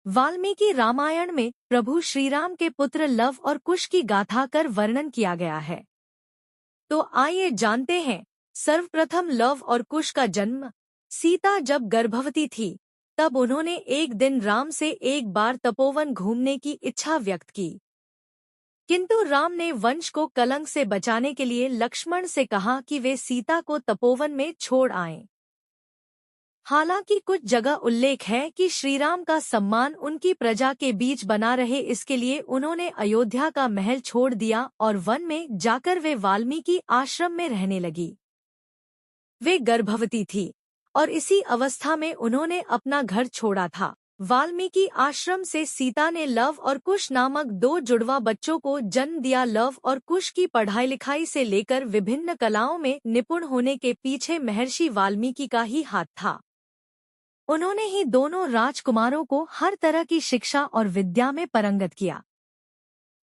वाल्मीकि रामायण में प्रभु श्रीराम के पुत्र लव और कुश की गाथा कर वर्णन किया गया है। तो आइए जानते हैं। सर्वप्रथम लव और कुश का जन्म। सीता जब गर्भवती थी तब उन्होंने एक दिन राम से एक बार तपोवन घूमने की इच्छा व्यक्त की, किंतु राम ने वंश को कलंक से बचाने के लिए लक्ष्मण से कहा कि वे सीता को तपोवन में छोड़ आएं। हालांकि कुछ जगह उल्लेख है कि श्रीराम का सम्मान उनकी प्रजा के बीच बना रहे, इसके लिए उन्होंने अयोध्या का महल छोड़ दिया और वन में जाकर वे वाल्मीकि आश्रम में रहने लगी। वे गर्भवती थी और इसी अवस्था में उन्होंने अपना घर छोड़ा था। वाल्मीकि आश्रम से सीता ने लव और कुश नामक दो जुड़वा बच्चों को जन्म दिया। लव और कुश की पढ़ाई लिखाई से लेकर विभिन्न कलाओं में निपुण होने के पीछे महर्षि वाल्मीकि का ही हाथ था। उन्होंने ही दोनों राजकुमारों को हर तरह की शिक्षा और विद्या में पारंगत किया।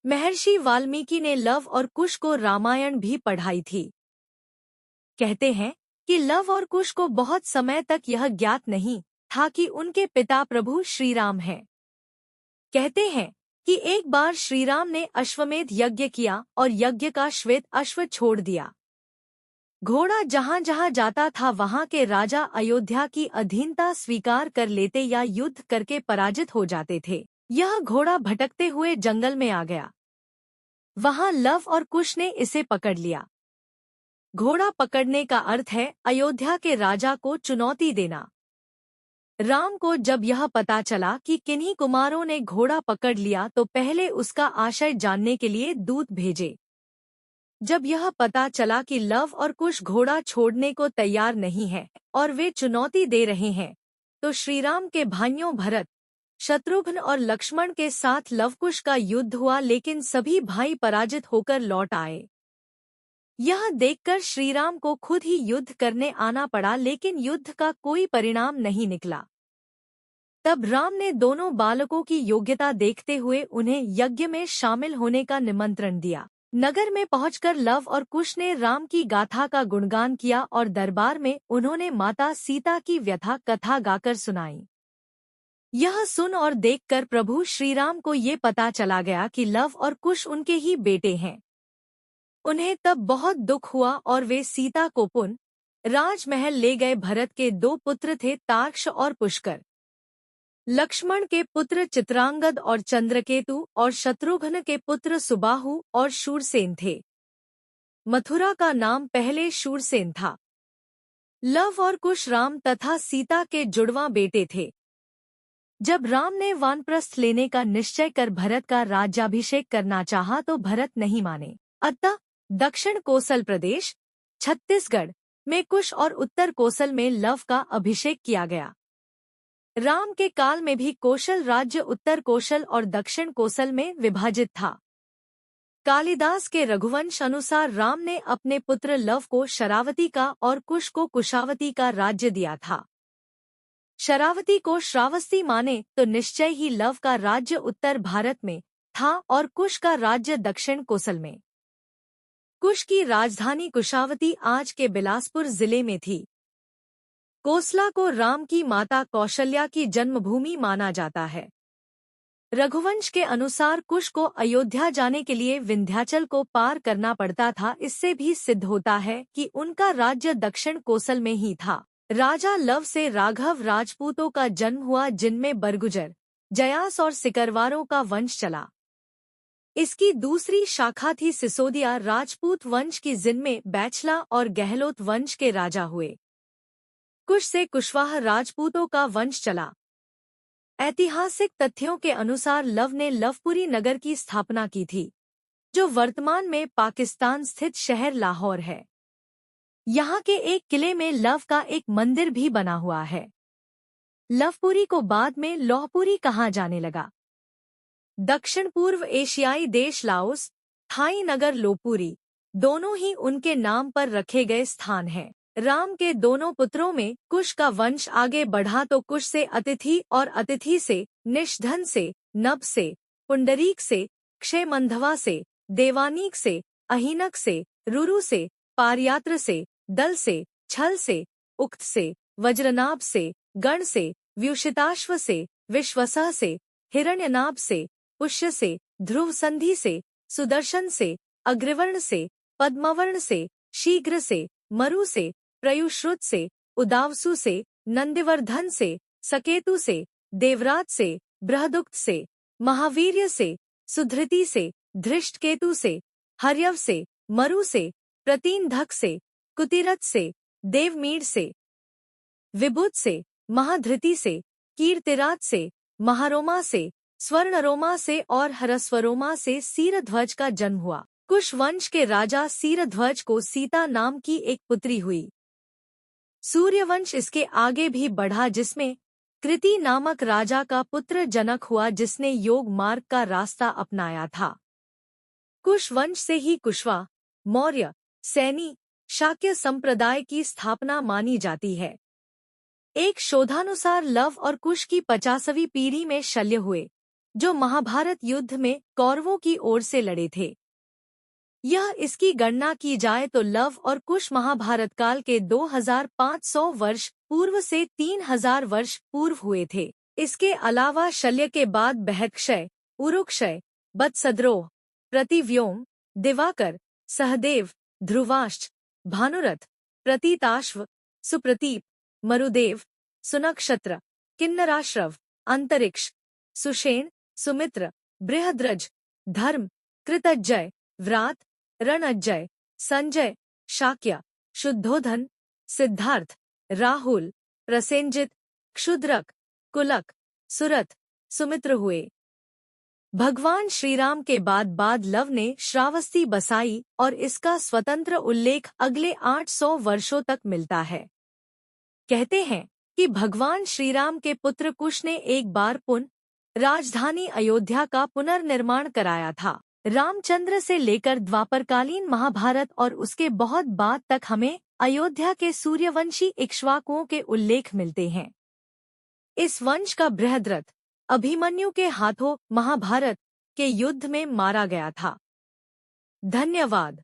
महर्षि वाल्मीकि ने लव और कुश को रामायण भी पढ़ाई थी। कहते हैं कि लव और कुश को बहुत समय तक यह ज्ञात नहीं था कि उनके पिता प्रभु श्रीराम हैं। कहते हैं कि एक बार श्रीराम ने अश्वमेध यज्ञ किया और यज्ञ का श्वेत अश्व छोड़ दिया। घोड़ा जहां जहां जाता था वहां के राजा अयोध्या की अधीनता स्वीकार कर लेते या युद्ध करके पराजित हो जाते थे। यह घोड़ा भटकते हुए जंगल में आ गया। वहां लव और कुश ने इसे पकड़ लिया। घोड़ा पकड़ने का अर्थ है अयोध्या के राजा को चुनौती देना। राम को जब यह पता चला कि किन्हीं कुमारों ने घोड़ा पकड़ लिया तो पहले उसका आशय जानने के लिए दूत भेजे। जब यह पता चला कि लव और कुश घोड़ा छोड़ने को तैयार नहीं है और वे चुनौती दे रहे हैं, तो श्रीराम के भाइयों भरत, शत्रुघ्न और लक्ष्मण के साथ लवकुश का युद्ध हुआ, लेकिन सभी भाई पराजित होकर लौट आए। यह देखकर श्रीराम को खुद ही युद्ध करने आना पड़ा, लेकिन युद्ध का कोई परिणाम नहीं निकला। तब राम ने दोनों बालकों की योग्यता देखते हुए उन्हें यज्ञ में शामिल होने का निमंत्रण दिया। नगर में पहुंचकर लव और कुश ने राम की गाथा का गुणगान किया और दरबार में उन्होंने माता सीता की व्यथा कथा गाकर सुनाई। यह सुन और देखकर प्रभु श्रीराम को ये पता चला गया कि लव और कुश उनके ही बेटे हैं। उन्हें तब बहुत दुख हुआ और वे सीता को पुनः राजमहल ले गए। भरत के दो पुत्र थे, तार्क्ष और पुष्कर। लक्ष्मण के पुत्र चित्रांगद और चंद्रकेतु और शत्रुघ्न के पुत्र सुबाहु और शूरसेन थे। मथुरा का नाम पहले शूरसेन था। लव और कुश राम तथा सीता के जुड़वा बेटे थे। जब राम ने वानप्रस्थ लेने का निश्चय कर भरत का राज्याभिषेक करना चाहा तो भरत नहीं माने। अतः दक्षिण कोसल प्रदेश छत्तीसगढ़ में कुश और उत्तर कोसल में लव का अभिषेक किया गया। राम के काल में भी कौशल राज्य उत्तर कौशल और दक्षिण कोसल में विभाजित था। कालिदास के रघुवंश अनुसार राम ने अपने पुत्र लव को शरावती का और कुश को कुशावती का राज्य दिया था। शरावती को श्रावस्ती माने तो निश्चय ही लव का राज्य उत्तर भारत में था और कुश का राज्य दक्षिण कोसल में। कुश की राजधानी कुशावती आज के बिलासपुर जिले में थी। कोसला को राम की माता कौशल्या की जन्मभूमि माना जाता है। रघुवंश के अनुसार कुश को अयोध्या जाने के लिए विंध्याचल को पार करना पड़ता था। इससे भी सिद्ध होता है कि उनका राज्य दक्षिण कोसल में ही था। राजा लव से राघव राजपूतों का जन्म हुआ, जिनमें बरगुजर, जयास और सिकरवारों का वंश चला। इसकी दूसरी शाखा थी सिसोदिया राजपूत वंश की, जिनमें बैछला और गहलोत वंश के राजा हुए। कुश से कुशवाहा राजपूतों का वंश चला। ऐतिहासिक तथ्यों के अनुसार लव ने लवपुरी नगर की स्थापना की थी, जो वर्तमान में पाकिस्तान स्थित शहर लाहौर है। यहाँ के एक किले में लव का एक मंदिर भी बना हुआ है। लवपुरी को बाद में लौहपुरी कहा जाने लगा। दक्षिण पूर्व एशियाई देश लाओस, थाई नगर लोपुरी दोनों ही उनके नाम पर रखे गए स्थान हैं। राम के दोनों पुत्रों में कुश का वंश आगे बढ़ा तो कुश से अतिथि और अतिथि से निषधन से, नभ से, पुंडरीक से, क्षयमंधवा से, देवानीक से, अहिनक से, रुरु से, पारयात्र से, दल से, छल से, उक्त से, वज्रनाभ से, गण से, व्युषिताश्व से, विश्वसह से, हिरण्यनाभ से, पुष्य से, ध्रुव संधि से, सुदर्शन से, अग्रवर्ण से, पद्मवर्ण से, शीघ्र से, मरु से, प्रयुश्रुत से, उदावसु से, नंदिवर्धन से, सकेतु से, देवराज से, बृहदुक्त से, महावीर्य से, सुधृति से, धृष्टकेतु से, हर्यव से, मरु से, प्रतीनधक से, कुतिरथ से, देवमीड से, विबुध से, महाधृति से, कीर्तिराज से, महारोमा से, स्वर्णरोमा से और हरस्वरोमा से सीरध्वज का जन्म हुआ। कुश वंश के राजा सीरध्वज को सीता नाम की एक पुत्री हुई। सूर्यवंश इसके आगे भी बढ़ा जिसमें कृति नामक राजा का पुत्र जनक हुआ जिसने योग मार्ग का रास्ता अपनाया था। कुश वंश से ही कुशवा, मौर्य, सैनी, शाक्य संप्रदाय की स्थापना मानी जाती है। एक शोधानुसार लव और कुश की 50वीं पीढ़ी में शल्य हुए, जो महाभारत युद्ध में कौरवों की ओर से लड़े थे। यह इसकी गणना की जाए तो लव और कुश महाभारत काल के 2500 वर्ष पूर्व से 3000 वर्ष पूर्व हुए थे। इसके अलावा शल्य के बाद बहत्क्षय, उरुक्षय, बत्सद्रोह, प्रतिव्योम, दिवाकर, सहदेव, ध्रुवाष्ट, भानुरथ, प्रतीताश्व, सुप्रतीप, मरुदेव, सुनक्षत्र, किन्नराश्रव, अंतरिक्ष, सुषेण, सुमित्र, बृहद्रज, धर्म, कृतज्जय, व्रात, रणज्जय, संजय, शाक्य, शुद्धोधन, सिद्धार्थ, राहुल, प्रसेनजित, क्षुद्रक, कुलक, सुरथ, सुमित्र हुए। भगवान श्रीराम के बाद लव ने श्रावस्ती बसाई और इसका स्वतंत्र उल्लेख अगले 800 वर्षों तक मिलता है। कहते हैं कि भगवान श्रीराम के पुत्र कुश ने एक बार राजधानी अयोध्या का पुनर्निर्माण कराया था। रामचंद्र से लेकर द्वापरकालीन महाभारत और उसके बहुत बाद तक हमें अयोध्या के सूर्यवंशी इक्ष्वाकुओं के उल्लेख मिलते हैं। इस वंश का बृहद्रथ अभिमन्यु के हाथों महाभारत के युद्ध में मारा गया था। धन्यवाद।